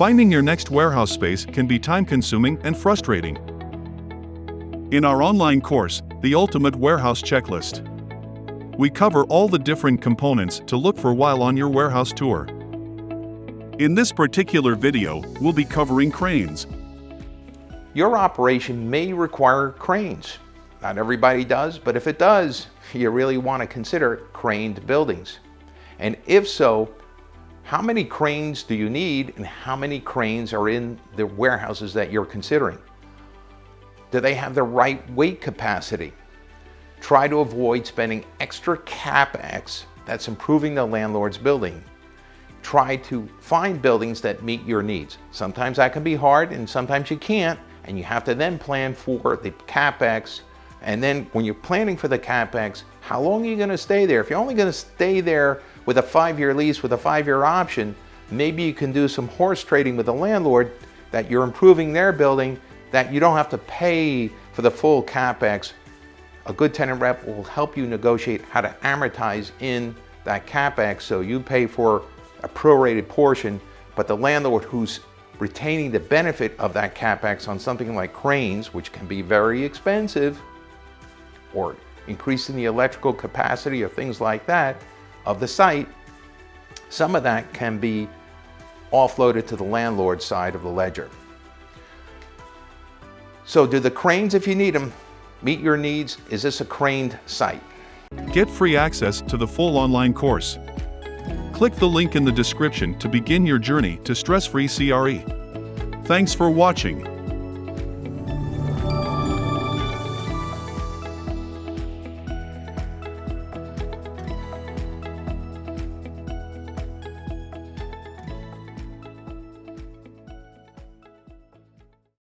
Finding your next warehouse space can be time-consuming and frustrating. In our online course, The Ultimate Warehouse Checklist, we cover all the different components to look for while on your warehouse tour. In this particular video, we'll be covering cranes. Your operation may require cranes. Not everybody does, but if it does, you really want to consider craned buildings. And if so, how many cranes do you need and how many cranes are in the warehouses that you're considering? Do they have the right weight capacity? Try to avoid spending extra CapEx that's improving the landlord's building. Try to find buildings that meet your needs. Sometimes that can be hard and sometimes you can't, and you have to then plan for the CapEx. And then when you're planning for the CapEx, how long are you going to stay there? If you're only going to stay there with a 5-year lease with a 5-year option, maybe you can do some horse trading with the landlord that you're improving their building, that you don't have to pay for the full CapEx. A good tenant rep will help you negotiate how to amortize in that CapEx so you pay for a prorated portion, but the landlord who's retaining the benefit of that CapEx on something like cranes, which can be very expensive, or increasing the electrical capacity or things like that of the site, some of that can be offloaded to the landlord side of the ledger. So do the cranes, if you need them, meet your needs? Is this a craned site? Get free access to the full online course. Click the link in the description to begin your journey to stress-free CRE. Thanks for watching.